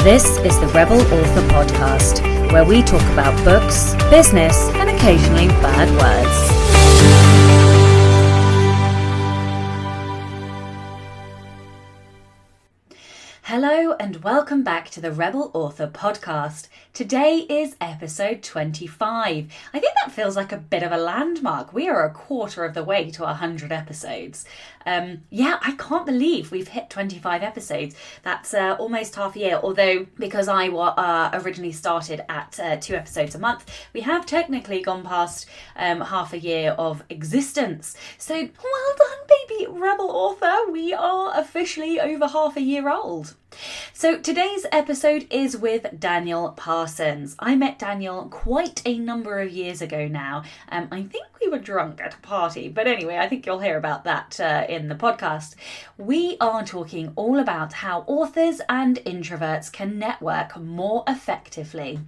This is the Rebel Author Podcast, where we talk about books, business, and occasionally bad words. Hello and welcome back to the Rebel Author Podcast. Today is episode 25. I think that feels like a bit of a landmark. We are a quarter of the way to 100 episodes. I can't believe we've hit 25 episodes. That's almost half a year, although because I originally started at 2 episodes a month, we have technically gone past half a year of existence. So well done, baby Rebel Author. We are officially over half a year old. So today's episode is with Daniel Parsons. I met Daniel quite a number of years ago now. I think we were drunk at a party, but anyway, I think you'll hear about that in the podcast. We are talking all about how authors and introverts can network more effectively.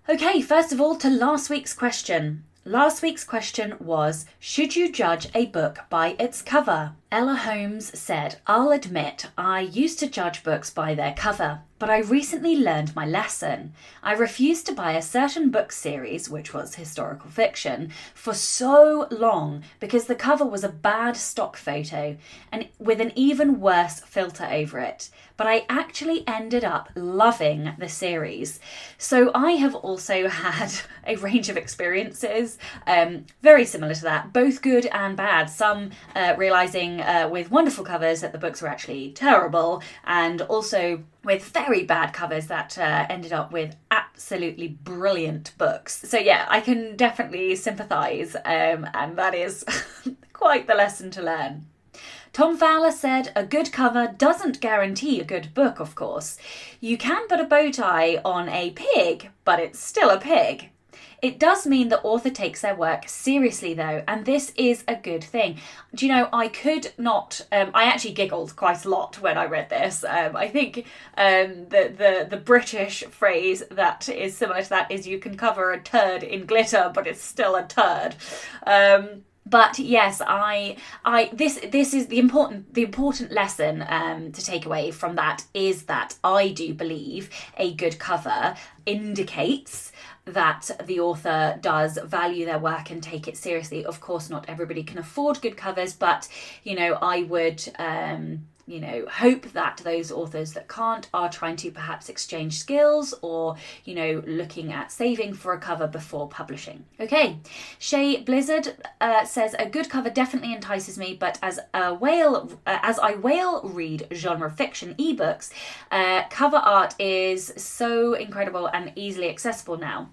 Okay, first of all, to last week's question. Last week's question was, should you judge a book by its cover? Ella Holmes said, I'll admit I used to judge books by their cover, but I recently learned my lesson. I refused to buy a certain book series, which was historical fiction, for so long because the cover was a bad stock photo and with an even worse filter over it. But I actually ended up loving the series. So I have also had a range of experiences very similar to that, both good and bad. Some realising with wonderful covers that the books were actually terrible, and also with very bad covers that ended up with absolutely brilliant books. So yeah, I can definitely sympathise, and that is quite the lesson to learn. Tom Fowler said, a good cover doesn't guarantee a good book, of course. You can put a bow tie on a pig, but it's still a pig. It does mean the author takes their work seriously, though, and this is a good thing. Do you know, I could not... I actually giggled quite a lot when I read this. I think the British phrase that is similar to that is you can cover a turd in glitter, but it's still a turd. But yes, this is the important lesson to take away from that is that I do believe a good cover indicates that the author does value their work and take it seriously. Of course, not everybody can afford good covers, but I would hope that those authors that can't are trying to perhaps exchange skills or, looking at saving for a cover before publishing. Okay, Shay Blizzard says, a good cover definitely entices me, but as I whale read genre fiction ebooks, cover art is so incredible and easily accessible now.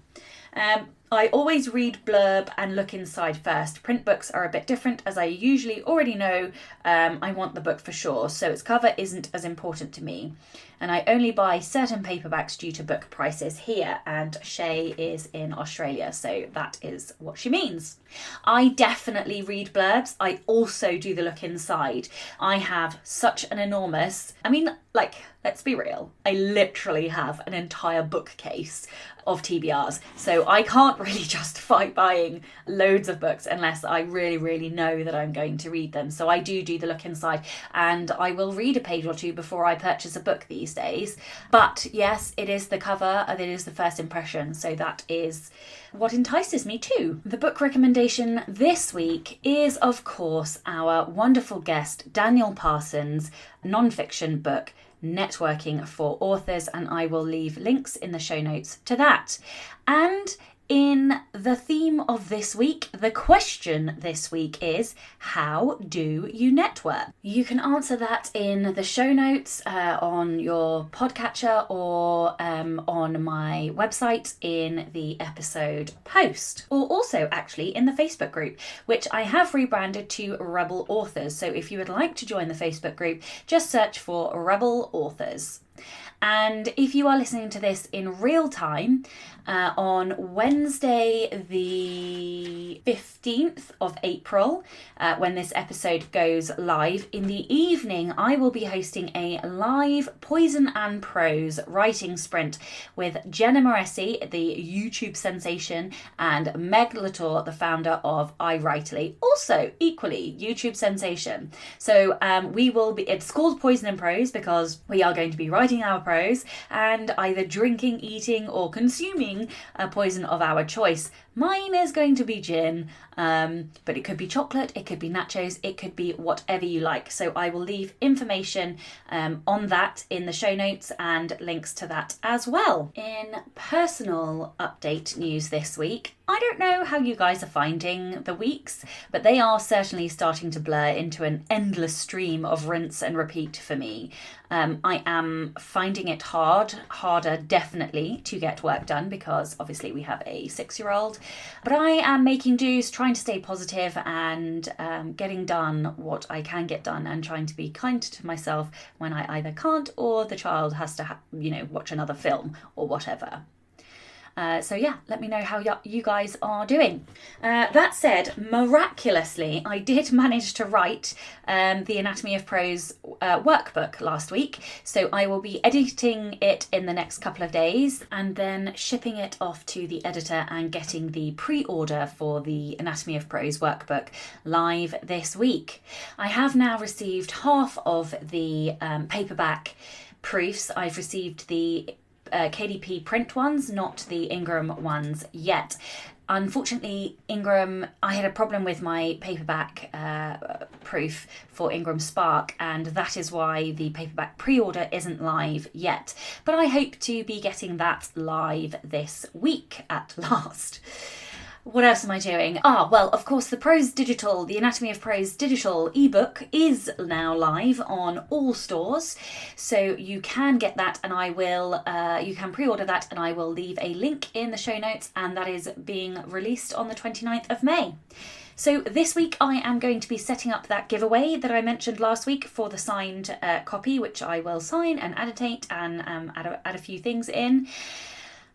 I always read blurb and look inside first. Print books are a bit different as I usually already know I want the book for sure, so its cover isn't as important to me. And I only buy certain paperbacks due to book prices here, and Shay is in Australia, so that is what she means. I definitely read blurbs. I also do the look inside. I have such an enormous... let's be real. I literally have an entire bookcase of TBRs, so I can't really justify buying loads of books unless I really, really know that I'm going to read them. So I do the look inside, and I will read a page or two before I purchase a book these days. But yes, it is the cover, and it is the first impression, so that is what entices me too. The book recommendation this week is, of course, our wonderful guest, Daniel Parsons' non-fiction book, Networking for Authors, and I will leave links in the show notes to that. And in the theme of this week, the question this week is, how do you network? You can answer that in the show notes on your podcatcher or on my website in the episode post, or also actually in the Facebook group, which I have rebranded to Rebel Authors. So if you would like to join the Facebook group, just search for Rebel Authors. And if you are listening to this in real time, on Wednesday the 15th of April, when this episode goes live, in the evening I will be hosting a live Poison and Prose writing sprint with Jenna Moresi, the YouTube sensation, and Meg Latour, the founder of iWritely, also equally YouTube sensation. So it's called Poison and Prose because we are going to be writing writing our prose and either drinking, eating or consuming a poison of our choice. Mine is going to be gin, but it could be chocolate, it could be nachos, it could be whatever you like. So I will leave information on that in the show notes and links to that as well. In personal update news this week, I don't know how you guys are finding the weeks, but they are certainly starting to blur into an endless stream of rinse and repeat for me. I am finding it harder definitely to get work done because obviously we have a 6-year-old, but I am making do's, trying to stay positive and getting done what I can get done and trying to be kind to myself when I either can't or the child has to watch another film or whatever. So yeah, let me know how you guys are doing. That said, miraculously, I did manage to write the Anatomy of Prose workbook last week. So I will be editing it in the next couple of days and then shipping it off to the editor and getting the pre-order for the Anatomy of Prose workbook live this week. I have now received half of the paperback proofs. I've received the KDP print ones, not the Ingram ones yet. Unfortunately, Ingram, I had a problem with my paperback proof for Ingram Spark, and that is why the paperback pre-order isn't live yet. But I hope to be getting that live this week at last. What else am I doing? Well, of course, the Anatomy of Prose digital ebook is now live on all stores. So you can get that and you can pre-order that and I will leave a link in the show notes, and that is being released on the 29th of May. So this week I am going to be setting up that giveaway that I mentioned last week for the signed copy, which I will sign and annotate and add a few things in.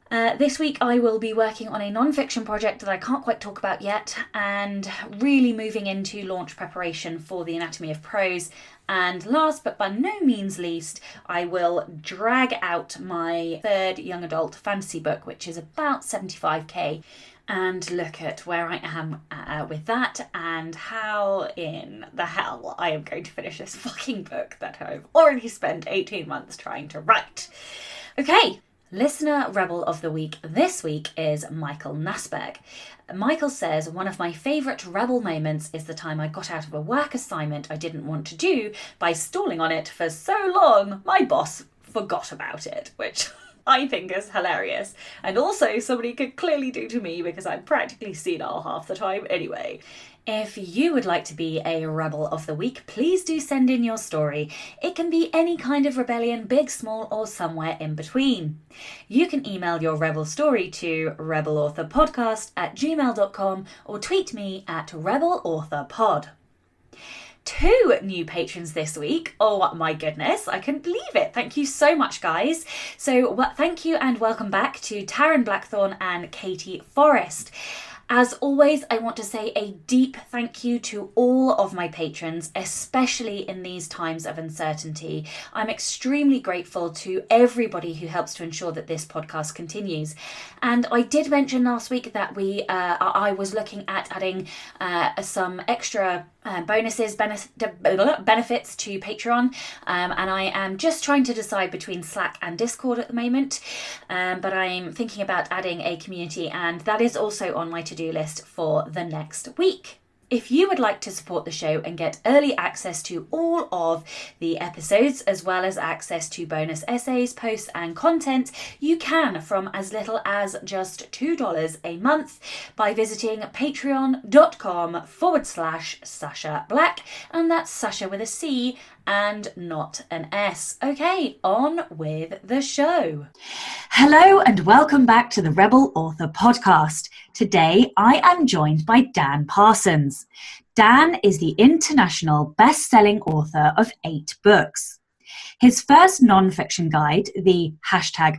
This week I will be working on a non-fiction project that I can't quite talk about yet, and really moving into launch preparation for the Anatomy of Prose. And last but by no means least, I will drag out my third young adult fantasy book, which is about 75k, and look at where I am with that and how in the hell I am going to finish this fucking book that I've already spent 18 months trying to write. Okay. Listener Rebel of the Week this week is Michael Nassberg. Michael says, one of my favourite Rebel moments is the time I got out of a work assignment I didn't want to do by stalling on it for so long my boss forgot about it, which I think is hilarious. And also somebody could clearly do to me because I'm practically senile half the time anyway. If you would like to be a Rebel of the Week, please do send in your story. It can be any kind of rebellion, big, small, or somewhere in between. You can email your Rebel story to rebelauthorpodcast@gmail.com or tweet me at rebelauthorpod. 2 new patrons this week. Oh my goodness, I couldn't believe it. Thank you so much, guys. So thank you and welcome back to Taryn Blackthorne and Katie Forrest. As always, I want to say a deep thank you to all of my patrons, especially in these times of uncertainty. I'm extremely grateful to everybody who helps to ensure that this podcast continues. And I did mention last week that I was looking at adding some extra bonuses, benefits to Patreon, and I am just trying to decide between Slack and Discord at the moment, but I'm thinking about adding a community, and that is also on my to-do list for the next week. If you would like to support the show and get early access to all of the episodes, as well as access to bonus essays, posts and content, you can from as little as just $2 a month by visiting patreon.com/Sasha Black, and that's Sasha with a C and not an S. Okay, on with the show. Hello and welcome back to the Rebel Author Podcast. Today I am joined by Dan Parsons. Dan is the international best-selling author of 8 books. His first non-fiction guide, the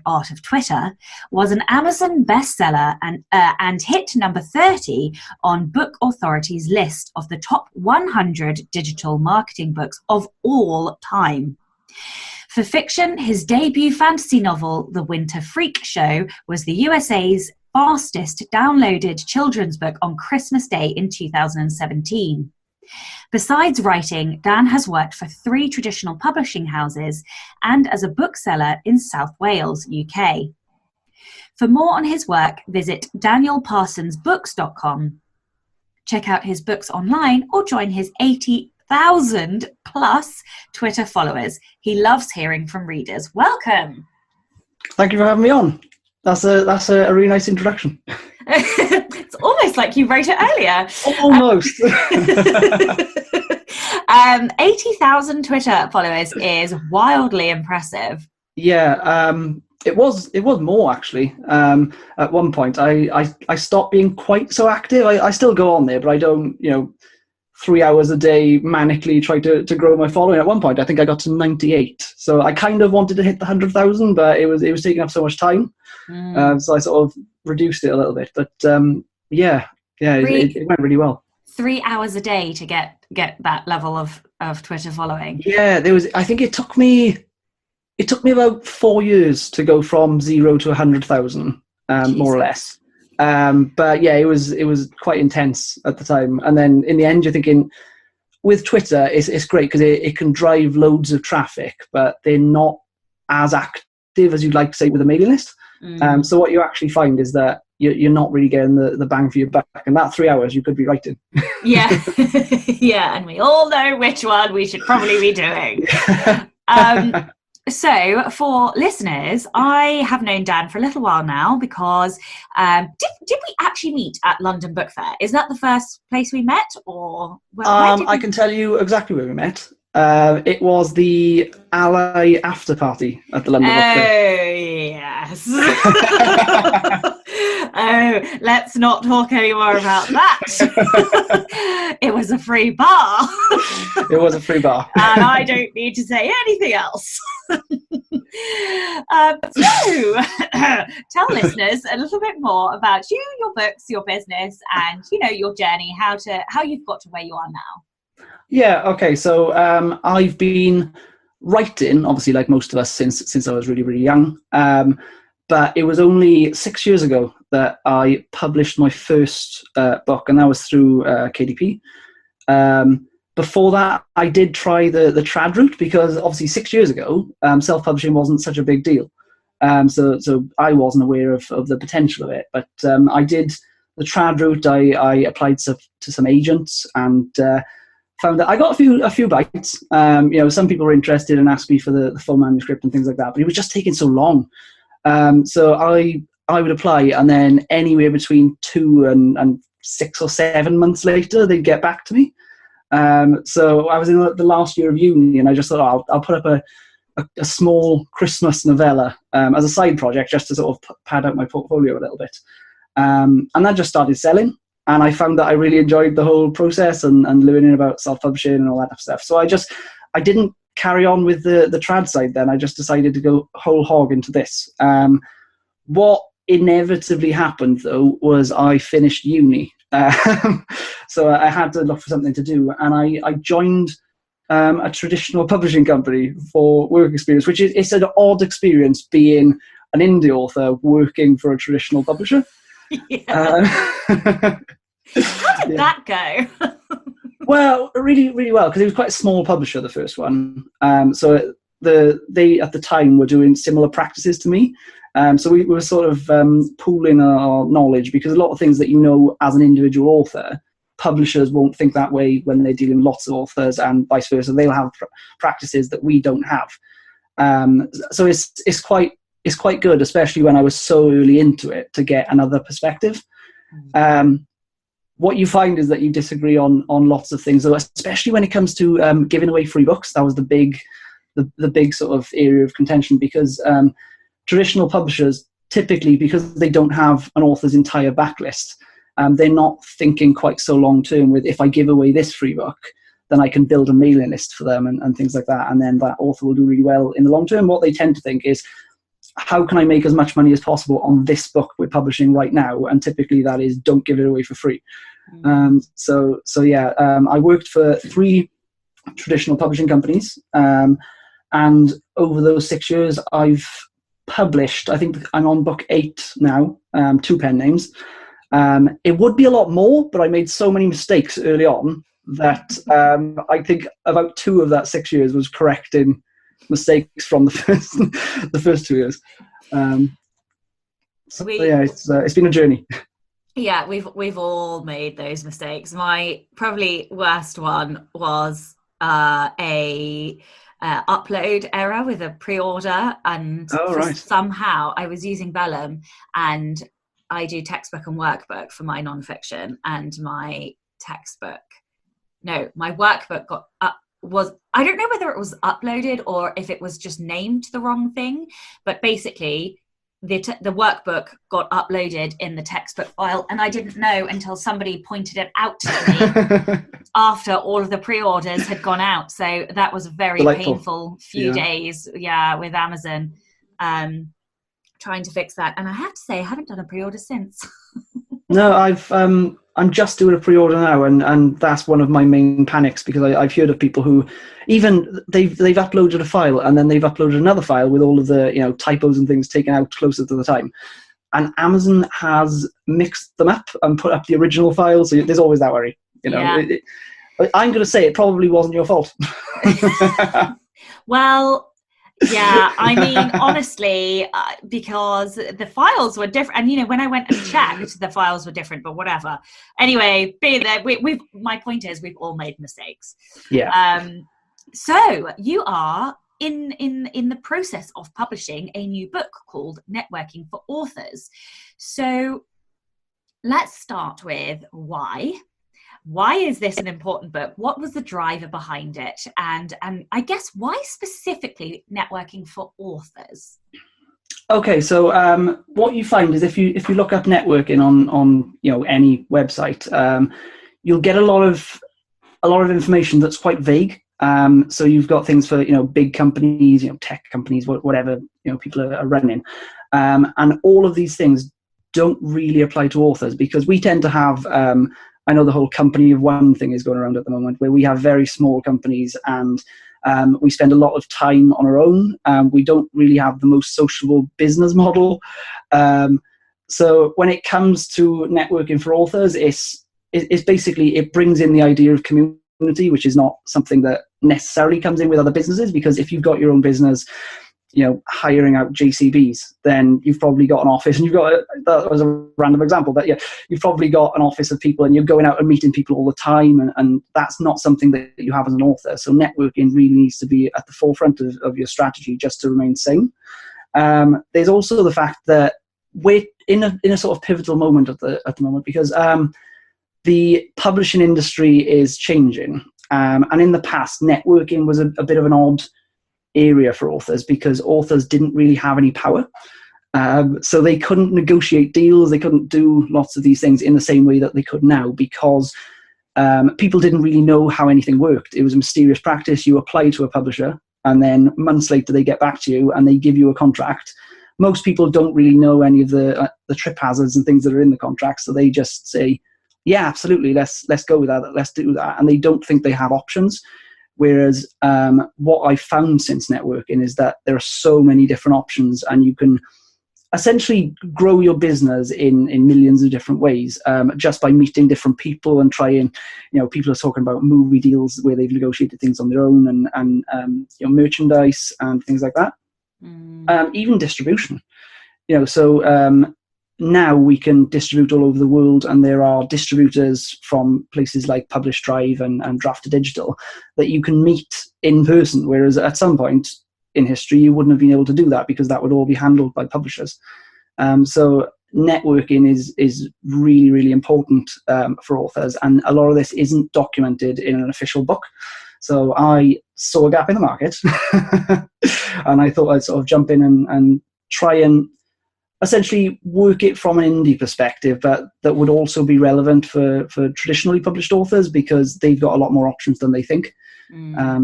#Art of Twitter, was an Amazon bestseller and hit number 30 on Book Authority's list of the top 100 digital marketing books of all time. For fiction, his debut fantasy novel, The Winter Freak Show, was the USA's fastest downloaded children's book on Christmas Day in 2017. Besides writing, Dan has worked for 3 traditional publishing houses and as a bookseller in South Wales, UK. For more on his work, visit danielparsonsbooks.com. Check out his books online or join his 80,000 plus Twitter followers. He loves hearing from readers. Welcome. Thank you for having me on. That's a really nice introduction. It's almost like you wrote it earlier. Almost. 80,000 Twitter followers is wildly impressive. Yeah, it was more actually. At one point, I stopped being quite so active. I still go on there, but I don't, 3 hours a day manically try to grow my following. At one point, I think I got to 98. So I kind of wanted to hit the 100,000, but it was taking up so much time. So I sort of reduced it a little bit. But it went really well. 3 hours a day to get that level of Twitter following. Yeah, I think it took me about 4 years to go from 0 to 100,000, more or less. But yeah, it was quite intense at the time. And then in the end, you're thinking, with Twitter, it's great because it can drive loads of traffic, but they're not as active as you'd like to say with a mailing list. So what you actually find is that you're not really getting the bang for your buck. And that 3 hours you could be writing. Yeah. Yeah, and we all know which one we should probably be doing. So for listeners, I have known Dan for a little while now because did we actually meet at London Book Fair? Is that the first place we met, or I can tell you exactly where we met. It was the Ally after party at the London Book Fair. Oh yes. Oh, let's not talk anymore about that. It was a free bar. It was a free bar. And I don't need to say anything else. So, tell listeners a little bit more about you, your books, your business, and your journey, how you've got to where you are now. Yeah. Okay. So I've been writing, obviously, like most of us, since I was really, really young. But it was only 6 years ago that I published my first book, and that was through KDP. Before that, I did try the trad route because obviously 6 years ago, self-publishing wasn't such a big deal. So I wasn't aware of the potential of it. But I did the trad route. I applied to some agents and found that I got a few bites. Some people were interested and asked me for the full manuscript and things like that, but it was just taking so long. So I would apply, and then anywhere between 2 and 6 or 7 months later, they'd get back to me. So I was in the last year of uni, and I just thought, I'll put up a small Christmas novella as a side project, just to sort of pad out my portfolio a little bit. And that just started selling, and I found that I really enjoyed the whole process and learning about self-publishing and all that stuff. So I didn't carry on with the trad side then. I just decided to go whole hog into this. What inevitably happened, though, was I finished uni. So I had to look for something to do, and I joined a traditional publishing company for work experience, which it's an odd experience being an indie author working for a traditional publisher. Yeah. How did that go? Well, really, really well, because it was quite a small publisher, the first one. So they at the time were doing similar practices to me. So we were sort of pooling our knowledge, because a lot of things that as an individual author, publishers won't think that way when they're dealing with lots of authors, and vice versa. They'll have practices that we don't have. So it's quite good, especially when I was so early into it, to get another perspective. What you find is that you disagree on lots of things, especially when it comes to giving away free books. That was the big sort of area of contention, because traditional publishers, typically, because they don't have an author's entire backlist, they're not thinking quite so long term with, if I give away this free book, then I can build a mailing list for them and things like that, and then that author will do really well in the long term. What they tend to think is, how can I make as much money as possible on this book we're publishing right now? And typically that is, don't give it away for free. I worked for 3 traditional publishing companies, and over those 6 years I've published, I think I'm on book 8 now, 2 pen names. It would be a lot more, but I made so many mistakes early on that I think about 2 of that 6 years was correcting mistakes from the first 2 years. So yeah, it's been a journey. Yeah, we've all made those mistakes. My probably worst one was a upload error with a pre-order, and somehow I was using Vellum, and I do textbook and workbook for my nonfiction, and my workbook I don't know whether it was uploaded or if it was just named the wrong thing, but basically the workbook got uploaded in the textbook file, and I didn't know until somebody pointed it out to me after all of the pre-orders had gone out. So that was a very painful few days, with Amazon, trying to fix that. And I have to say, I haven't done a pre-order since. No, I'm just doing a pre-order now, and that's one of my main panics, because I've heard of people who even they've uploaded a file and then they've uploaded another file with all of the typos and things taken out closer to the time, and Amazon has mixed them up and put up the original file. So there's always that worry. I'm going to say it probably wasn't your fault. Well. Yeah, I mean, honestly, because the files were different, and when I went and checked, the files were different. But whatever. Anyway, my point is, we've all made mistakes. Yeah. So you are in the process of publishing a new book called Networking for Authors. So let's start with why. Why is this an important book? What was the driver behind it? And I guess why specifically networking for authors? Okay, so what you find is if you look up networking on any website, you'll get a lot of information that's quite vague. So you've got things for big companies, tech companies, whatever people are running, and all of these things don't really apply to authors, because we tend to have I know the whole company of one thing is going around at the moment, where we have very small companies, and we spend a lot of time on our own. We don't really have the most sociable business model. So when it comes to networking for authors, it's basically, it brings in the idea of community, which is not something that necessarily comes in with other businesses, because if you've got your own business, hiring out JCBs, then you've probably got an office, and that was a random example, but you've probably got an office of people, and you're going out and meeting people all the time, and that's not something that you have as an author. So networking really needs to be at the forefront of your strategy, just to remain sane. There's also the fact that we're in a sort of pivotal moment at the moment, because the publishing industry is changing, and in the past, networking was a bit of an odd area for authors, because authors didn't really have any power. So they couldn't negotiate deals, they couldn't do lots of these things in the same way that they could now, because people didn't really know how anything worked. It was a mysterious practice. You apply to a publisher, and then months later they get back to you and they give you a contract. Most people don't really know any of the trip hazards and things that are in the contract, so they just say, yeah, absolutely, let's go with that, let's do that, and they don't think they have options. Whereas what I've found since networking is that there are so many different options, and you can essentially grow your business in millions of different ways, just by meeting different people and trying, people are talking about movie deals where they've negotiated things on their own, and merchandise and things like that. Even distribution, so now we can distribute all over the world, and there are distributors from places like Publish Drive and Draft to Digital that you can meet in person, whereas at some point in history you wouldn't have been able to do that, because that would all be handled by publishers. So networking is really, really important for authors, and a lot of this isn't documented in an official book. So I saw a gap in the market and I thought I'd sort of jump in and try and essentially work it from an indie perspective, but that would also be relevant for traditionally published authors, because they've got a lot more options than they think.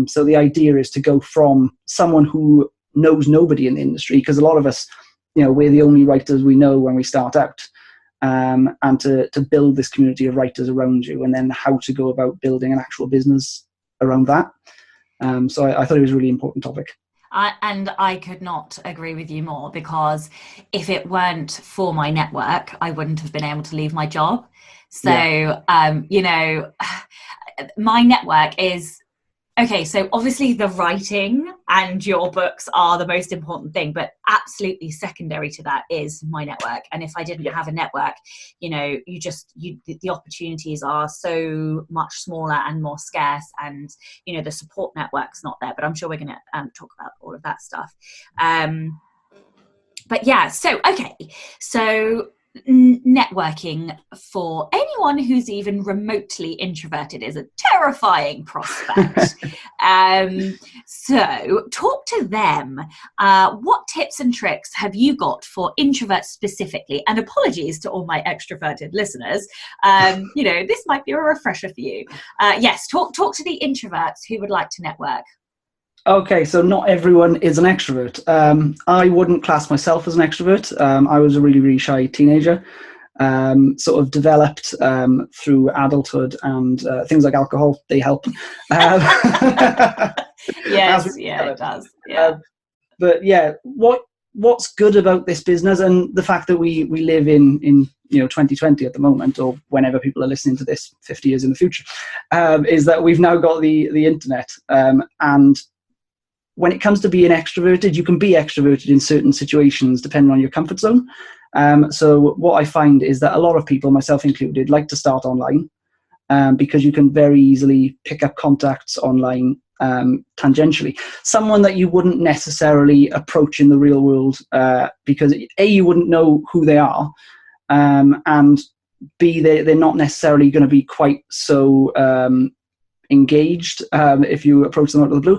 So the idea is to go from someone who knows nobody in the industry, because a lot of us, we're the only writers we know when we start out, and to build this community of writers around you, and then how to go about building an actual business around that. So I thought it was a really important topic. And I could not agree with you more, because if it weren't for my network, I wouldn't have been able to leave my job. So, my network is, okay, so obviously the writing and your books are the most important thing, but absolutely secondary to that is my network. And if I didn't have a network, you know, the opportunities are so much smaller and more scarce, and, you know, the support network's not there. But I'm sure we're going to talk about all of that stuff. But yeah, so, okay. So networking for anyone who's even remotely introverted is a terrifying prospect. So talk to them. What tips and tricks have you got for introverts specifically? And apologies to all my extroverted listeners. You know, this might be a refresher for you. Yes, talk to the introverts who would like to network. Okay, so not everyone is an extrovert. I wouldn't class myself as an extrovert. I was a really, really shy teenager, sort of developed through adulthood, and things like alcohol, they help. Yes, yeah, it does. Yeah. But yeah, what's good about this business, and the fact that we live in 2020 at the moment, or whenever people are listening to this 50 years in the future, is that we've now got the internet, and when it comes to being extroverted, you can be extroverted in certain situations depending on your comfort zone. So what I find is that a lot of people, myself included, like to start online, because you can very easily pick up contacts online tangentially. Someone that you wouldn't necessarily approach in the real world, because A, you wouldn't know who they are, and B, they're not necessarily going to be quite so engaged if you approach them out of the blue.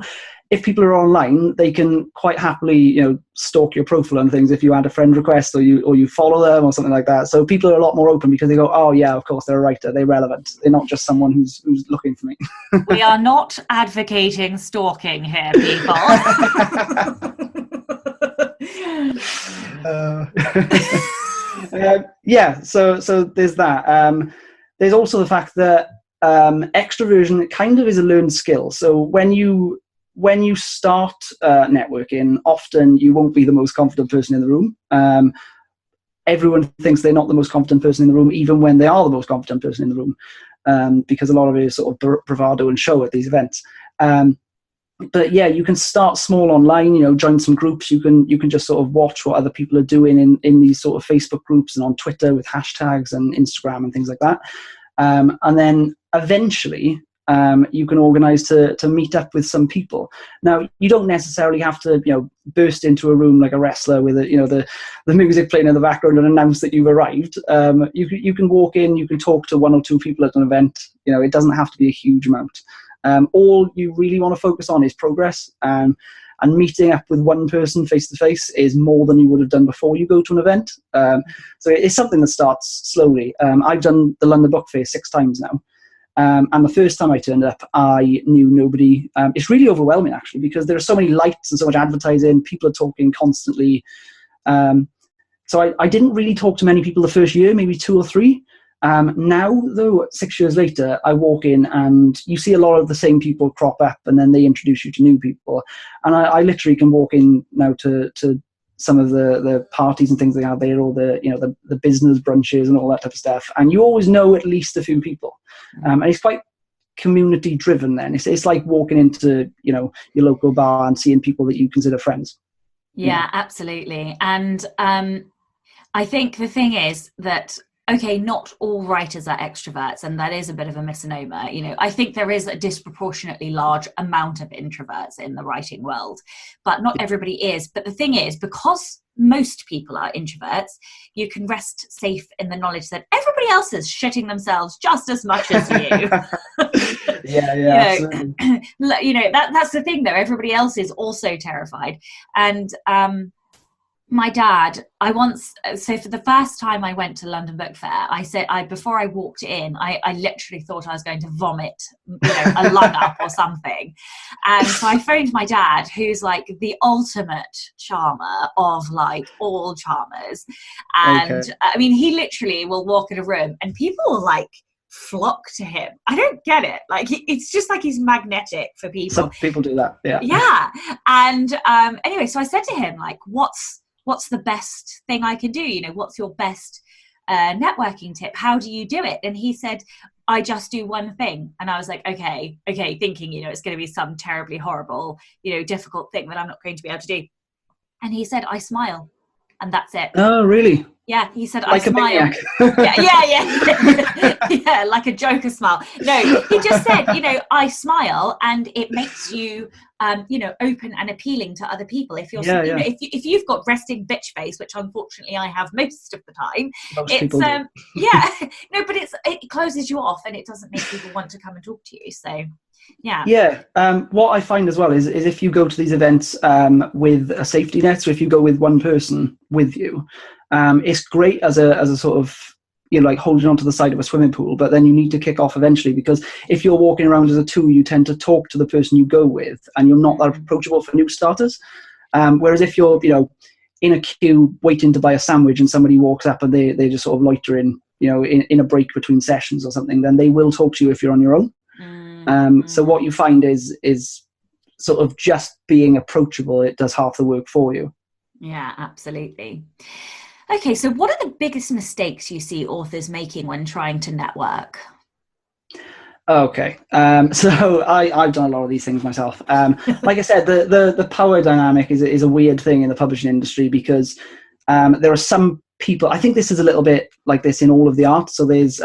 If people are online, they can quite happily, stalk your profile and things if you add a friend request or you follow them or something like that. So people are a lot more open because they go, oh yeah, of course, they're a writer, they're relevant. They're not just someone who's looking for me. We are not advocating stalking here, people. Yeah, so there's that. There's also the fact that extroversion kind of is a learned skill. So when you start networking, often you won't be the most confident person in the room. Everyone thinks they're not the most confident person in the room, even when they are the most confident person in the room, because a lot of it is sort of bravado and show at these events. But yeah, you can start small online, join some groups. You can just sort of watch what other people are doing in these sort of Facebook groups and on Twitter with hashtags and Instagram and things like that. And then eventually, you can organize to meet up with some people. Now, you don't necessarily have to, burst into a room like a wrestler with the music playing in the background and announce that you've arrived. You can walk in, you can talk to one or two people at an event. It doesn't have to be a huge amount. All you really want to focus on is progress. And meeting up with one person face to face is more than you would have done before you go to an event. So it's something that starts slowly. I've done the London Book Fair 6 times now. And the first time I turned up, I knew nobody. It's really overwhelming, actually, because there are so many lights and so much advertising. People are talking constantly. So I didn't really talk to many people the first year, maybe 2 or 3. Now, though, 6 years later, I walk in and you see a lot of the same people crop up, and then they introduce you to new people. And I literally can walk in now to some of the parties and things they have there, or the business brunches and all that type of stuff. And you always know at least a few people. And it's quite community driven then. It's like walking into, your local bar and seeing people that you consider friends. Yeah, absolutely. And I think the thing is that, okay, not all writers are extroverts, and that is a bit of a misnomer. I think there is a disproportionately large amount of introverts in the writing world, but not everybody is. But the thing is, because most people are introverts, you can rest safe in the knowledge that everybody else is shitting themselves just as much as you. Yeah. That's the thing, though. Everybody else is also terrified. And my dad, so for the first time I went to London Book Fair, before I walked in, I literally thought I was going to vomit, a lung up or something. And so I phoned my dad, who's like the ultimate charmer of like all charmers. And okay. I mean, he literally will walk in a room and people will like flock to him. I don't get it. Like, it's just like he's magnetic for people. Some people do that. Yeah. And anyway, so I said to him, like, what's the best thing I can do? What's your best networking tip? How do you do it? And he said, I just do one thing. And I was like, okay, thinking, it's going to be some terribly horrible, difficult thing that I'm not going to be able to do. And he said, I smile. And that's it. Oh, really? Yeah, he said, like I smile. Yeah, yeah, like a Joker smile. No, he just said, I smile, and it makes you, open and appealing to other people. If you're, if you've got resting bitch face, which unfortunately I have most of the time, Most people do. Yeah, no, but it closes you off, and it doesn't make people want to come and talk to you. So. Yeah. What I find as well is if you go to these events with a safety net, so if you go with one person with you, it's great as a sort of, like holding onto the side of a swimming pool, but then you need to kick off eventually, because if you're walking around as a two, you tend to talk to the person you go with, and you're not that approachable for new starters. Whereas if you're, in a queue waiting to buy a sandwich and somebody walks up and they just sort of loitering, in a break between sessions or something, then they will talk to you if you're on your own. So what you find is sort of just being approachable. It does half the work for you. Yeah, absolutely. Okay, so what are the biggest mistakes you see authors making when trying to network? Okay, so I've done a lot of these things myself. Like I said, the power dynamic is a weird thing in the publishing industry, because there are some people, I think this is a little bit like this in all of the art. So there's,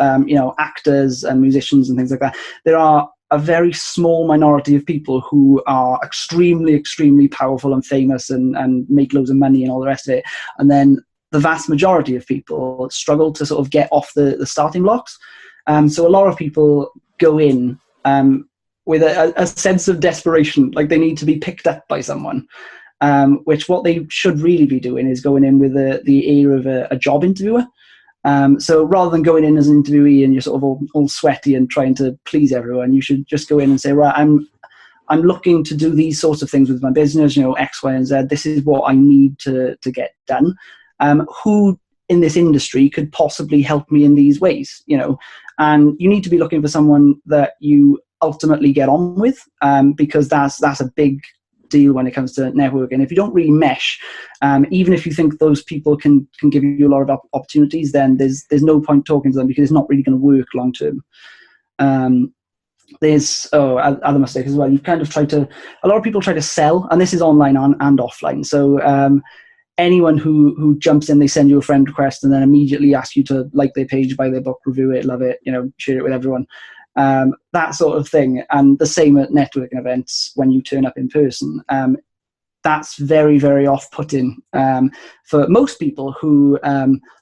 actors and musicians and things like that. There are a very small minority of people who are extremely, extremely powerful and famous and make loads of money and all the rest of it. And then the vast majority of people struggle to sort of get off the starting blocks. So a lot of people go in with a sense of desperation, like they need to be picked up by someone. Which what they should really be doing is going in with the ear of a job interviewer. So rather than going in as an interviewee and you're sort of all sweaty and trying to please everyone, you should just go in and say, right, I'm looking to do these sorts of things with my business, X, Y, and Z. This is what I need to get done. Who in this industry could possibly help me in these ways, And you need to be looking for someone that you ultimately get on with, because that's a big deal when it comes to networking. If you don't really mesh, even if you think those people can give you a lot of opportunities, then there's no point talking to them, because it's not really going to work long term. There's other mistakes as well. You kind of a lot of people try to sell, and this is online and offline. So anyone who jumps in, they send you a friend request and then immediately ask you to like their page, buy their book, review it, love it, share it with everyone. That sort of thing. And the same at networking events when you turn up in person. That's very, very off-putting for most people who,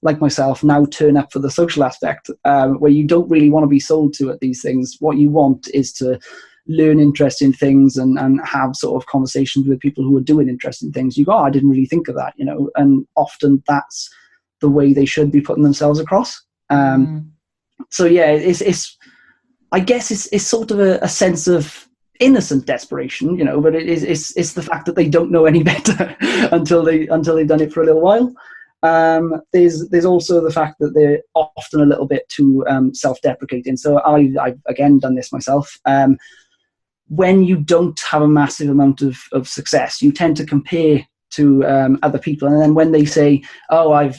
like myself, now turn up for the social aspect, where you don't really want to be sold to at these things. What you want is to learn interesting things and have sort of conversations with people who are doing interesting things. You go, I didn't really think of that, and often that's the way they should be putting themselves across. So yeah, it's I guess it's sort of a sense of innocent desperation, but it's the fact that they don't know any better until they've done it for a little while. There's also the fact that they're often a little bit too self-deprecating. So I've again done this myself. When you don't have a massive amount of success, you tend to compare to other people, and then when they say, "Oh, I've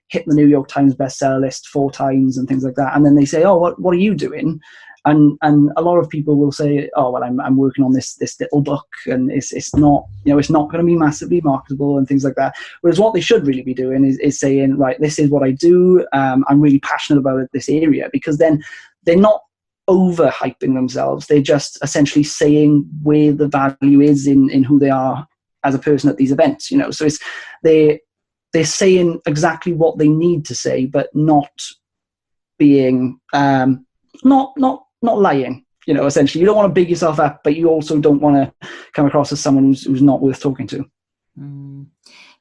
hit the New York Times bestseller list 4 times" and things like that, and then they say, "Oh, what are you doing?" And a lot of people will say, "Oh, well, I'm working on this little book, and it's not it's not going to be massively marketable and things like that." Whereas what they should really be doing is saying, "Right, this is what I do. I'm really passionate about this area," because then they're not overhyping themselves. They're just essentially saying where the value is in who they are as a person at these events. So it's they're saying exactly what they need to say, but not being not lying, essentially. You don't want to big yourself up, but you also don't want to come across as someone who's not worth talking to.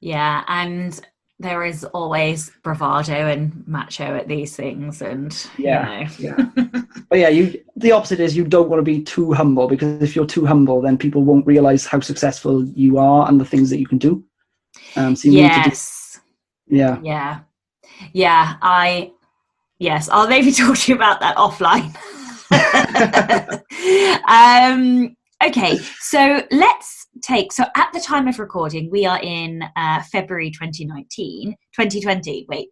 Yeah, and there is always bravado and macho at these things, and yeah. But yeah, the opposite is you don't want to be too humble, because if you're too humble, then people won't realize how successful you are and the things that you can do. So you need to I'll maybe talk to you about that offline. Okay, so so at the time of recording, we are in February 2020. Wait,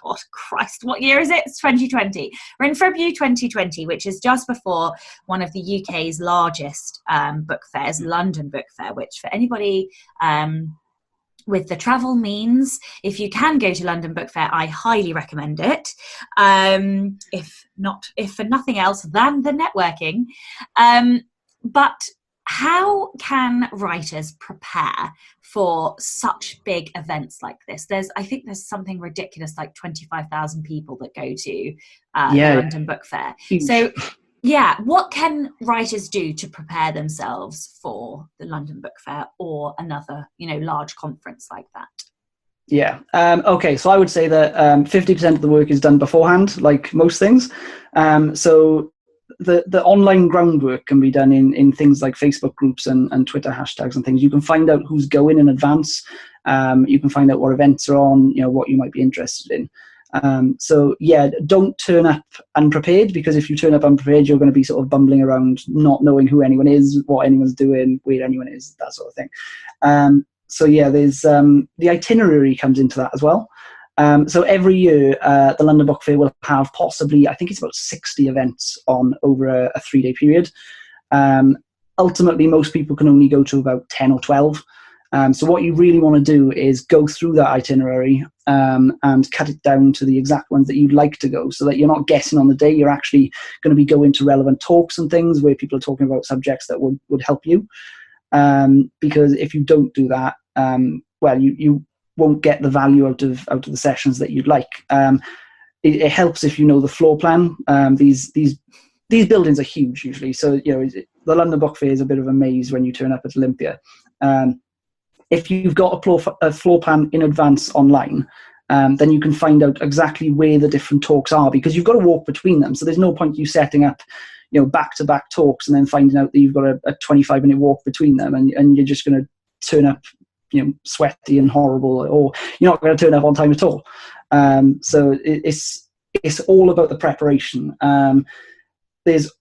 God, Christ, what year is it? It's 2020. We're in February 2020, which is just before one of the UK's largest book fairs, London Book Fair, which for anybody with the travel means, if you can go to London Book Fair, I highly recommend it. If for nothing else than the networking. But how can writers prepare for such big events like this? I think there's something ridiculous like 25,000 people that go to the London Book Fair. Huge. So, yeah, what can writers do to prepare themselves for the London Book Fair or another, large conference like that? Yeah. Okay. So I would say that 50% of the work is done beforehand, like most things. So the online groundwork can be done in things like Facebook groups and Twitter hashtags and things. You can find out who's going in advance. You can find out what events are on, what you might be interested in. So yeah, don't turn up unprepared, because if you turn up unprepared, you're going to be sort of bumbling around, not knowing who anyone is, what anyone's doing, where anyone is, that sort of thing. So yeah, there's the itinerary comes into that as well. So every year, the London Book Fair will have possibly, I think it's about 60 events on over a 3-day period. Ultimately, most people can only go to about 10 or 12. So what you really want to do is go through that itinerary and cut it down to the exact ones that you'd like to go, so that you're not guessing on the day. You're actually going to be going to relevant talks and things where people are talking about subjects that would help you. Because if you don't do that, you won't get the value out of the sessions that you'd like. It helps if you know the floor plan. These buildings are huge usually, so the London Book Fair is a bit of a maze when you turn up at Olympia. If you've got a floor plan in advance online, then you can find out exactly where the different talks are, because you've got to walk between them. So there's no point you setting up back-to-back talks and then finding out that you've got a 25-minute walk between them, and you're just going to turn up sweaty and horrible, or you're not going to turn up on time at all. So it's all about the preparation. There's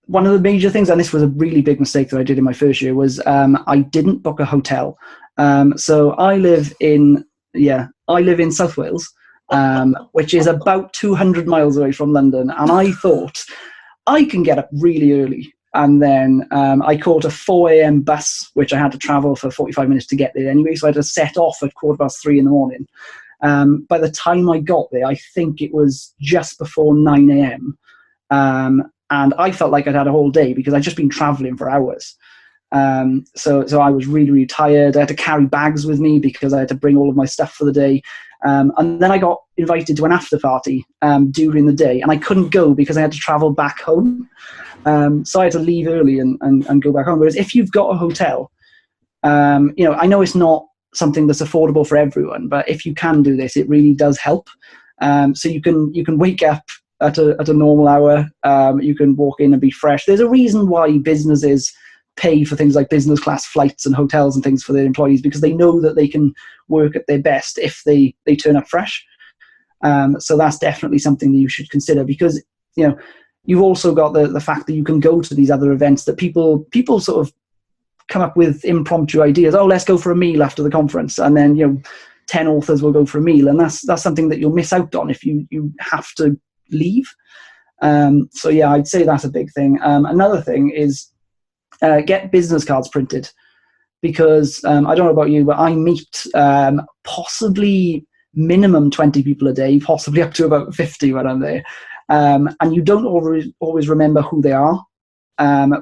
one of the major things, and this was a really big mistake that I did in my first year, was I didn't book a hotel. So I live in South Wales, which is about 200 miles away from London, and I thought I can get up really early. And then I caught a 4 a.m. bus, which I had to travel for 45 minutes to get there anyway. So I had to set off at 3:15 in the morning. By the time I got there, I think it was just before 9 a.m. And I felt like I'd had a whole day, because I'd just been traveling for hours. So I was really, really tired. I had to carry bags with me because I had to bring all of my stuff for the day. And then I got invited to an after party during the day, and I couldn't go because I had to travel back home. So I had to leave early and go back home. Whereas if you've got a hotel, I know it's not something that's affordable for everyone, but if you can do this, it really does help. So you can wake up at a normal hour. You can walk in and be fresh. There's a reason why businesses pay for things like business class flights and hotels and things for their employees, because they know that they can work at their best if they turn up fresh. So that's definitely something that you should consider, because you've also got the fact that you can go to these other events that people sort of come up with impromptu ideas. Oh, let's go for a meal after the conference, and then 10 authors will go for a meal, and that's something that you'll miss out on if you have to leave. So yeah, I'd say that's a big thing. Another thing is get business cards printed, because I don't know about you, but I meet possibly minimum 20 people a day, possibly up to about 50 when I'm there. And you don't always remember who they are.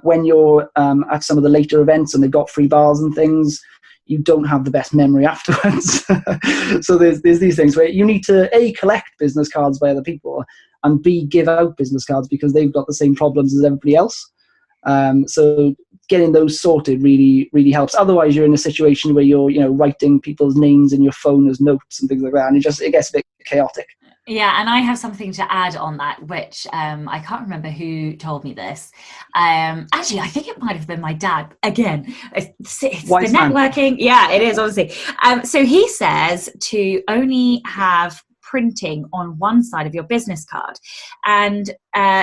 When you're at some of the later events and they've got free bars and things, you don't have the best memory afterwards. So there's these things where you need to A, collect business cards by other people, and B, give out business cards because they've got the same problems as everybody else. So getting those sorted really, really helps. Otherwise, you're in a situation where you're writing people's names in your phone as notes and things like that, and it gets a bit chaotic. Yeah, and I have something to add on that, which I can't remember who told me this. Actually, I think it might have been my dad. Again, it's the networking. Yeah, it is, obviously. So he says to only have printing on one side of your business card. And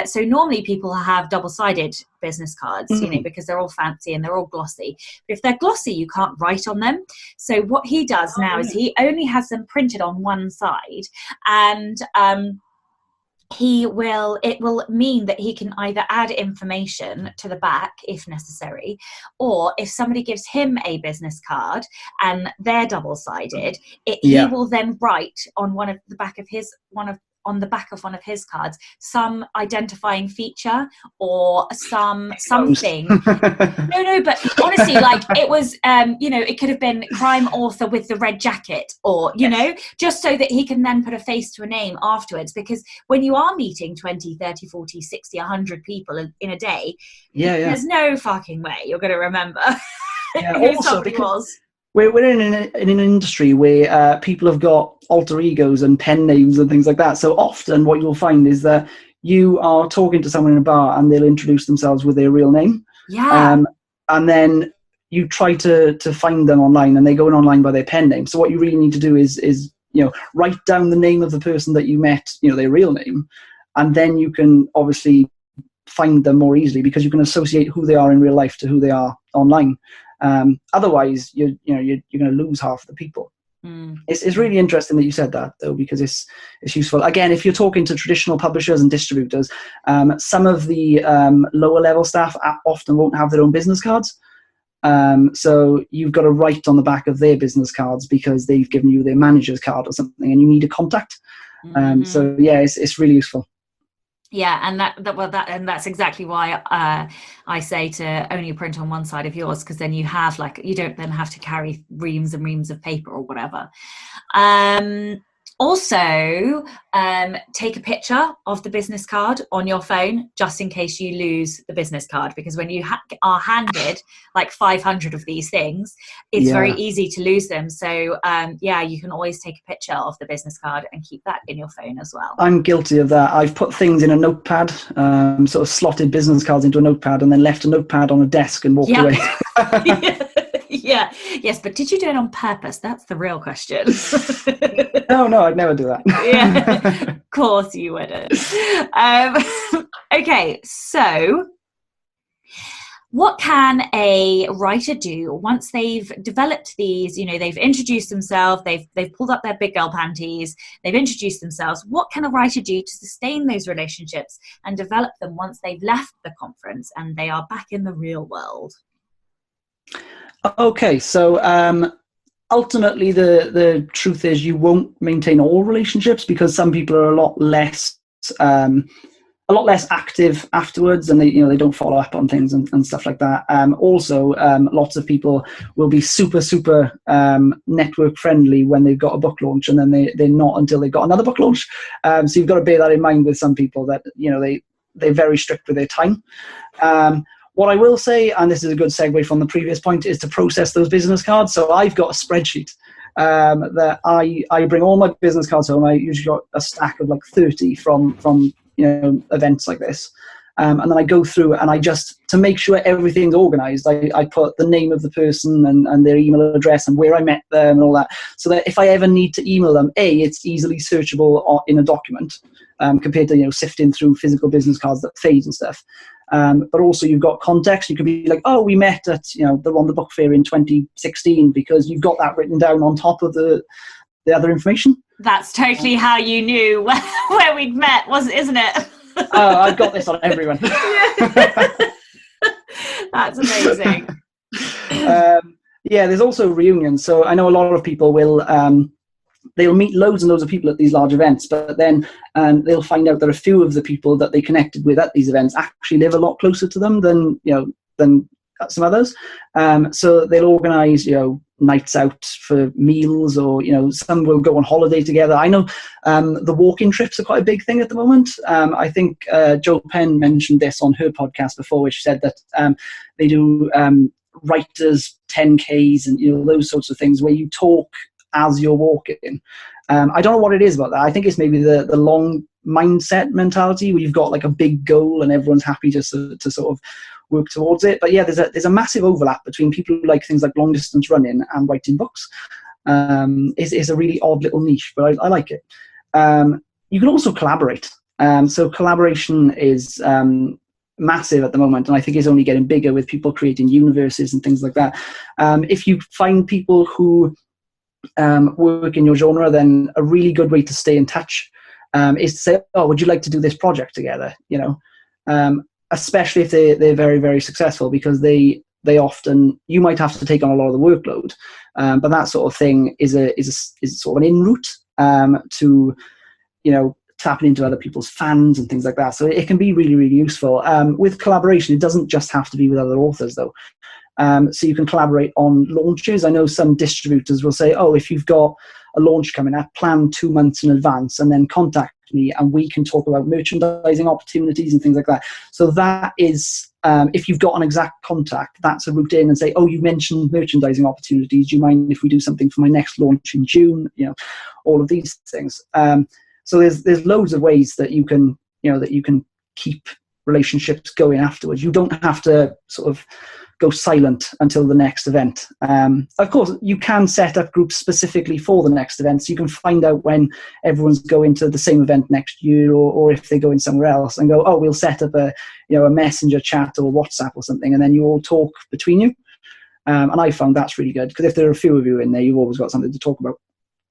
so normally people have double-sided business cards, you know, because they're all fancy and they're all glossy. But if they're glossy, you can't write on them. So what he does now is he only has them printed on one side, and it will mean that he can either add information to the back if necessary, or if somebody gives him a business card and they're double-sided, he will then write on the back of one of his cards some identifying feature or something. No, but honestly, like, it was you know, it could have been crime author with the red jacket, or you know, just so that he can then put a face to a name afterwards. Because when you are meeting 20, 30, 40, 60, 100 people in a day, there's no fucking way you're going to remember who somebody was. We're in an industry where people have got alter egos and pen names and things like that. So often what you'll find is that you are talking to someone in a bar and they'll introduce themselves with their real name. Yeah. And then you try to find them online and they go in online by their pen name. So what you really need to do is you know, write down the name of the person that you met, you know, their real name. And then you can obviously find them more easily because you can associate who they are in real life to who they are online. Otherwise, you're going to lose half the people. It's really interesting that you said that, though, because it's useful. Again, if you're talking to traditional publishers and distributors, some of the lower level staff often won't have their own business cards. So you've got to write on the back of their business cards because they've given you their manager's card or something, and you need a contact. So yeah, it's really useful. Yeah, and that's exactly why I say to only print on one side of yours, because then you don't then have to carry reams and reams of paper or whatever. Also, take a picture of the business card on your phone just in case you lose the business card, because when you are handed like 500 of these things, it's very easy to lose them. So you can always take a picture of the business card and keep that in your phone as well. I'm guilty of that. I've put things in a notepad, sort of slotted business cards into a notepad and then left a notepad on a desk and walked away. Yeah. Yes, but did you do it on purpose? That's the real question. No, I'd never do that. Yeah, of course you wouldn't. Okay, so what can a writer do once they've developed these, you know, they've introduced themselves, they've pulled up their big girl panties, they've introduced themselves. What can a writer do to sustain those relationships and develop them once they've left the conference and they are back in the real world? Okay, so ultimately the truth is you won't maintain all relationships because some people are a lot less active afterwards, and they don't follow up on things and stuff like that. Also, lots of people will be super network friendly when they've got a book launch, and then they're not until they've got another book launch. So you've got to bear that in mind with some people, that they're very strict with their time. What I will say, and this is a good segue from the previous point, is to process those business cards. So I've got a spreadsheet that I bring all my business cards home. I usually got a stack of like 30 from events like this. And then I go through and I just, to make sure everything's organized, I put the name of the person and their email address and where I met them and all that, so that if I ever need to email them, it's easily searchable in a document, compared to sifting through physical business cards that fade and stuff. But also you've got context. You could be like, oh, we met at the Rhondda Book Fair in 2016, because you've got that written down on top of the other information. That's totally how you knew where we'd met, isn't it? Oh, I've got this on everyone. That's amazing. There's also reunions. So I know a lot of people will they'll meet loads and loads of people at these large events, but then they'll find out that a few of the people that they connected with at these events actually live a lot closer to them than some others. So they'll organise nights out for meals, or some will go on holiday together. I know the walking trips are quite a big thing at the moment. I think Jo Penn mentioned this on her podcast before, which said that they do writers 10Ks and those sorts of things where you talk as you're walking. I don't know what it is about that. I think it's maybe the long mindset mentality where you've got like a big goal and everyone's happy just to sort of work towards it. But yeah, there's a massive overlap between people who like things like long distance running and writing books. It's a really odd little niche, but I like it. you can also collaborate. So collaboration is massive at the moment, and I think is only getting bigger with people creating universes and things like that. If you find people who work in your genre, then a really good way to stay in touch is to say, oh, would you like to do this project together? Especially if they're very, very successful, because they often, you might have to take on a lot of the workload, but that sort of thing is sort of an in route to tapping into other people's fans and things like that. So it can be really, really useful. With collaboration, it doesn't just have to be with other authors, though. So you can collaborate on launches. I know some distributors will say, oh, if you've got a launch coming up, plan 2 months in advance and then contact me and we can talk about merchandising opportunities and things like that. So that is, if you've got an exact contact, that's a route in and say, oh, you mentioned merchandising opportunities. Do you mind if we do something for my next launch in June? All of these things. So there's loads of ways that you can keep relationships going afterwards. You don't have to sort of go silent until the next event. Of course, you can set up groups specifically for the next event, so you can find out when everyone's going to the same event next year, or if they're going somewhere else, and go, oh, we'll set up a messenger chat or WhatsApp or something, and then you all talk between you. And I found that's really good, because if there are a few of you in there, you've always got something to talk about.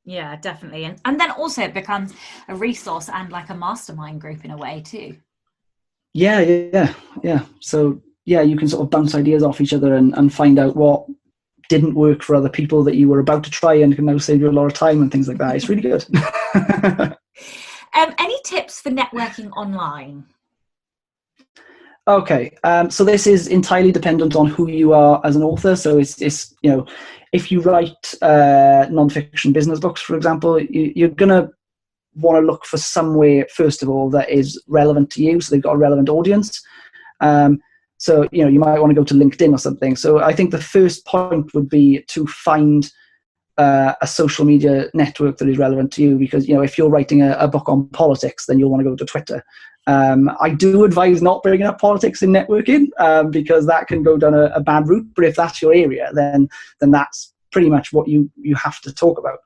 Yeah, definitely. And then also it becomes a resource and like a mastermind group in a way too. Yeah. So yeah, you can sort of bounce ideas off each other and find out what didn't work for other people that you were about to try, and can now save you a lot of time and things like that. It's really good. Any tips for networking online? Okay, so this is entirely dependent on who you are as an author. So it's if you write non-fiction business books, for example, you're going to want to look for somewhere, first of all, that is relevant to you, so they've got a relevant audience. So you might want to go to LinkedIn or something. So I think the first point would be to find a social media network that is relevant to you, because if you're writing a book on politics, then you'll want to go to Twitter. I do advise not bringing up politics in networking, because that can go down a bad route. But if that's your area, then that's pretty much what you have to talk about.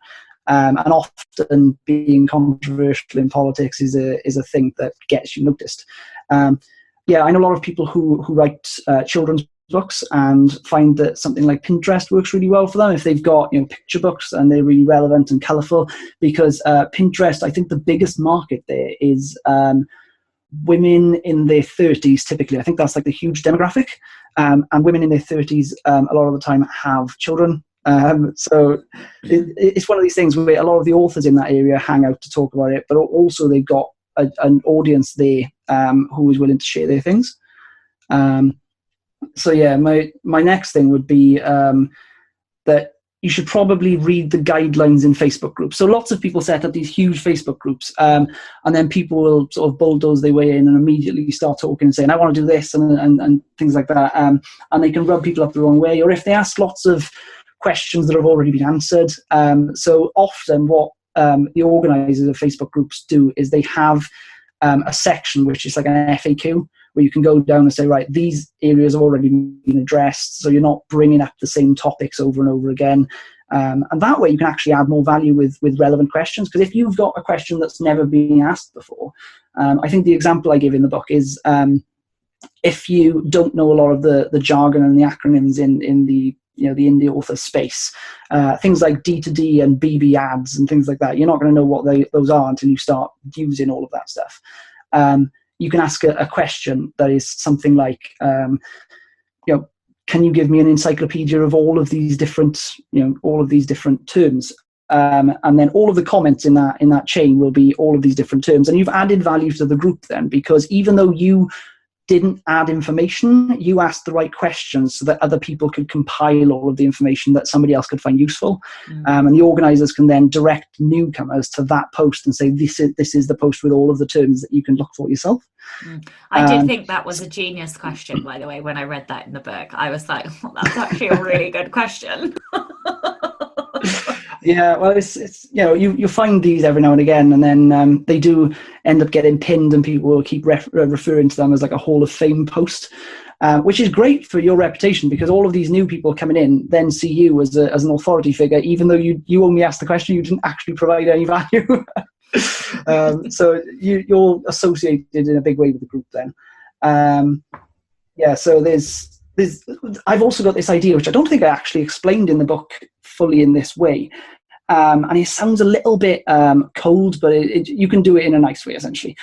And often being controversial in politics is a thing that gets you noticed. Yeah, I know a lot of people who write children's books and find that something like Pinterest works really well for them if they've got picture books and they're really relevant and colourful, because Pinterest, I think the biggest market there is women in their 30s typically. I think that's like the huge demographic, and women in their 30s a lot of the time have children. So it's one of these things where a lot of the authors in that area hang out to talk about it, but also they've got an audience there who is willing to share their things. So yeah, my next thing would be that you should probably read the guidelines in Facebook groups. So lots of people set up these huge Facebook groups, and then people will sort of bulldoze their way in and immediately start talking and saying, I want to do this and things like that. And they can rub people up the wrong way, or if they ask lots of questions that have already been answered. So often what the organisers of Facebook groups do is they have a section which is like an FAQ, where you can go down and say, right, these areas have already been addressed, so you're not bringing up the same topics over and over again. And that way you can actually add more value with relevant questions. Because if you've got a question that's never been asked before, I think the example I give in the book is if you don't know a lot of the jargon and the acronyms in the the indie author space, things like D2D and BB ads and things like that, you're not going to know what those are until you start using all of that stuff. You can ask a question that is something like, can you give me an encyclopedia of all of these different terms? And then all of the comments in that chain will be all of these different terms. And you've added value to the group then, because even though you didn't add information, you asked the right questions so that other people could compile all of the information that somebody else could find useful. And the organisers can then direct newcomers to that post and say, this is the post with all of the terms that you can look for yourself. I did think that was a genius question, by the way. When I read that in the book, I was like, oh, that's actually a really good question. Yeah, well, it's you find these every now and again, and then they do end up getting pinned, and people will keep referring to them as like a Hall of Fame post, which is great for your reputation, because all of these new people coming in then see you as an authority figure, even though you only asked the question, you didn't actually provide any value. So you're associated in a big way with the group then. So there's I've also got this idea, which I don't think I actually explained in the book fully in this way. And it sounds a little bit cold, but you can do it in a nice way, essentially.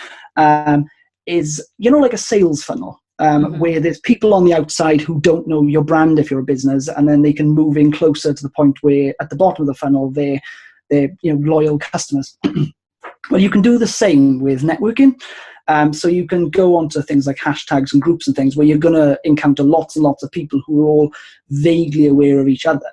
Is, like a sales funnel, where there's people on the outside who don't know your brand if you're a business, and then they can move in closer to the point where at the bottom of the funnel, they're loyal customers. Well, you can do the same with networking. So you can go onto things like hashtags and groups and things where you're going to encounter lots and lots of people who are all vaguely aware of each other.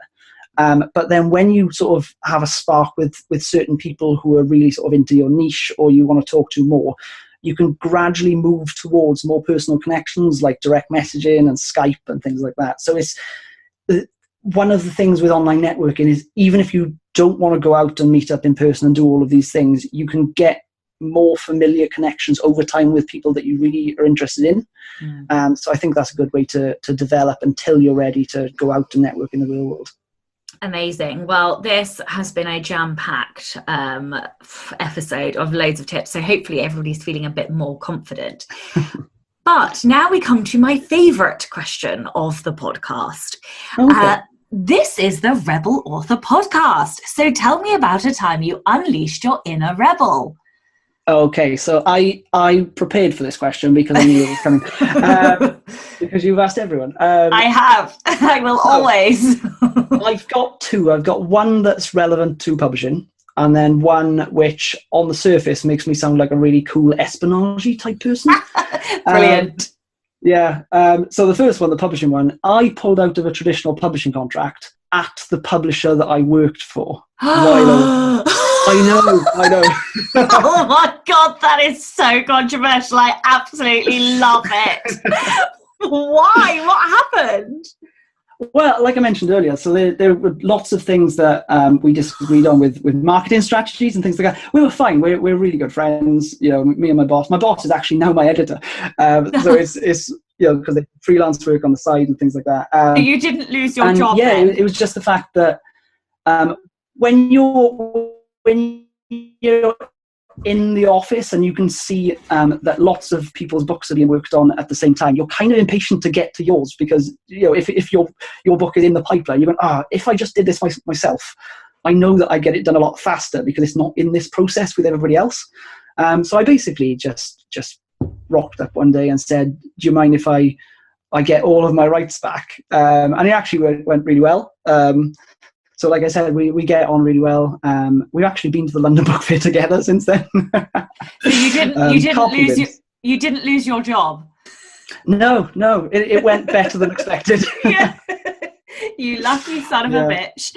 But then when you sort of have a spark with certain people who are really sort of into your niche or you want to talk to more, you can gradually move towards more personal connections like direct messaging and Skype and things like that. So it's one of the things with online networking is even if you don't want to go out and meet up in person and do all of these things, you can get more familiar connections over time with people that you really are interested in. So I think that's a good way to develop until you're ready to go out and network in the real world. Amazing. Well, this has been a jam-packed episode of loads of tips. So hopefully everybody's feeling a bit more confident. But now we come to my favourite question of the podcast. Okay. This is the Rebel Author Podcast. So tell me about a time you unleashed your inner rebel. Okay, so I prepared for this question because I knew it was coming. Because you've asked everyone. I have. I will always. I've got two. I've got one that's relevant to publishing, and then one which, on the surface, makes me sound like a really cool espionage type person. Brilliant. So the first one, the publishing one, I pulled out of a traditional publishing contract at the publisher that I worked for. I know. Oh my God, that is so controversial. I absolutely love it. Why? What happened? Well, like I mentioned earlier, so there were lots of things that we disagreed on with marketing strategies and things like that. We were fine. We're really good friends. Me and my boss. My boss is actually now my editor. So it's because they freelance work on the side and things like that. So you didn't lose your job. Yeah, then? It was just the fact that when you're in the office and you can see that lots of people's books are being worked on at the same time, you're kind of impatient to get to yours because if your book is in the pipeline, you're going, if I just did this myself, I know that I get it done a lot faster because it's not in this process with everybody else. So I basically just rocked up one day and said, do you mind if I get all of my rights back? And it actually went really well. So like I said, we get on really well. We've actually been to the London Book Fair together since then. So you didn't lose your job? No, it went better than expected. Yeah. You lucky son of a bitch.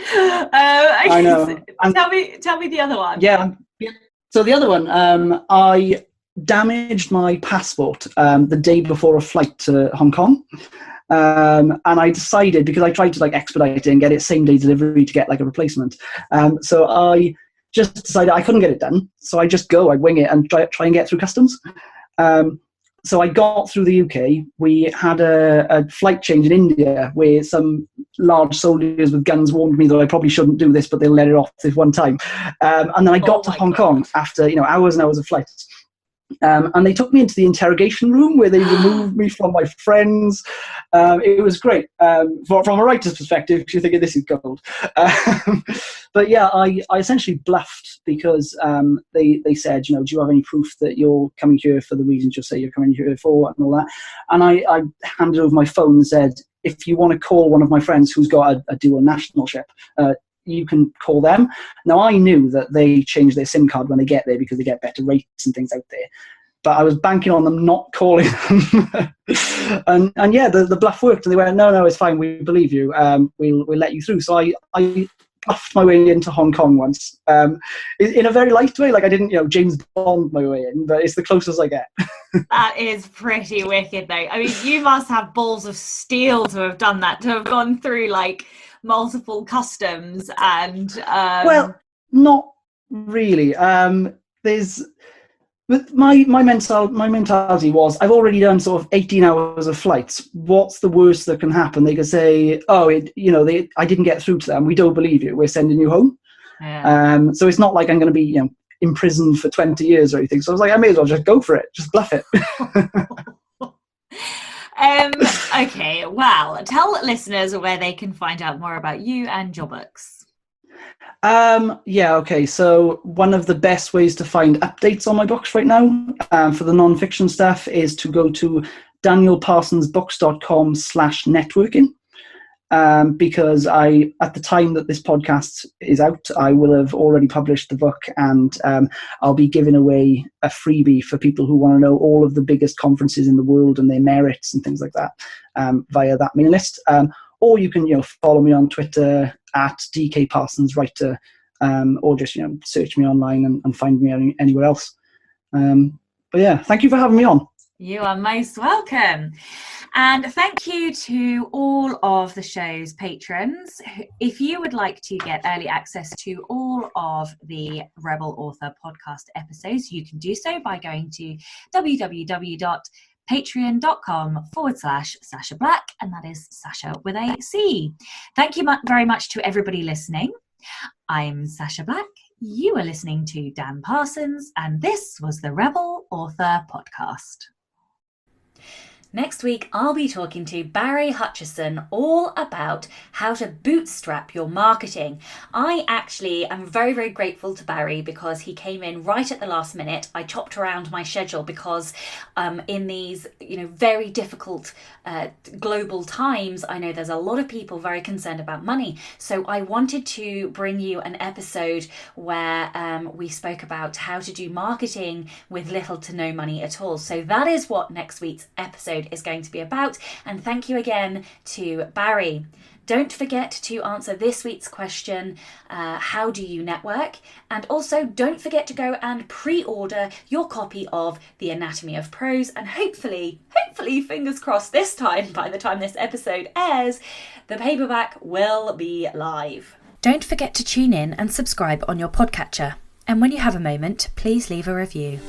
I know. Tell me the other one. Yeah. So the other one, I damaged my passport the day before a flight to Hong Kong. And I decided, because I tried to expedite it and get it same day delivery to get a replacement. So I just decided I couldn't get it done. So I wing it and try and get through customs. So I got through the UK. We had a flight change in India where some large soldiers with guns warned me that I probably shouldn't do this, but they'll let it off this one time. And then I got to Hong Kong after hours and hours of flights. And they took me into the interrogation room where they removed me from my friends. It was great. From a writer's perspective, because you're thinking, this is gold. But yeah, I essentially bluffed because they said, do you have any proof that you're coming here for the reasons you say you're coming here for and all that? And I handed over my phone and said, if you want to call one of my friends who's got a dual nationalship, you can call them. Now, I knew that they change their SIM card when they get there because they get better rates and things out there. But I was banking on them not calling them. and yeah, the bluff worked. And they went, no, it's fine. We believe you. We'll let you through. So I bluffed my way into Hong Kong once in a very light way. I didn't, James Bond my way in, but it's the closest I get. That is pretty wicked, though. I mean, you must have balls of steel to have done that, to have gone through multiple customs and well, not really. There's my mentality was, I've already done sort of 18 hours of flights. What's the worst that can happen? They could say, I didn't get through to them. We don't believe you. We're sending you home. Yeah. So it's not like I'm going to be imprisoned for 20 years or anything. So I was like, I may as well just go for it, just bluff it. Okay, well, tell listeners where they can find out more about you and your books. Okay. So one of the best ways to find updates on my books right now, for the non-fiction stuff, is to go to danielparsonsbooks.com/networking. Because at the time that this podcast is out, I will have already published the book, and I'll be giving away a freebie for people who want to know all of the biggest conferences in the world and their merits and things like that, via that mailing list. Or you can, follow me on Twitter at DKParsonsWriter, or just, search me online and find me anywhere else. But yeah, thank you for having me on. You are most welcome. And thank you to all of the show's patrons. If you would like to get early access to all of the Rebel Author podcast episodes, you can do so by going to www.patreon.com/Sasha Black, and that is Sasha with a C. Thank you very much to everybody listening. I'm Sasha Black. You are listening to Dan Parsons, and this was the Rebel Author podcast. Next week, I'll be talking to Barry Hutchison all about how to bootstrap your marketing. I actually am very, very grateful to Barry because he came in right at the last minute. I chopped around my schedule because in these, very difficult global times, I know there's a lot of people very concerned about money. So I wanted to bring you an episode where we spoke about how to do marketing with little to no money at all. So that is what next week's episode is going to be about, and thank you again to Barry. Don't forget to answer this week's question, how do you network? And also don't forget to go and pre-order your copy of The Anatomy of Prose, and hopefully, fingers crossed this time, by the time this episode airs, the paperback will be live. Don't forget to tune in and subscribe on your podcatcher, and when you have a moment, please leave a review.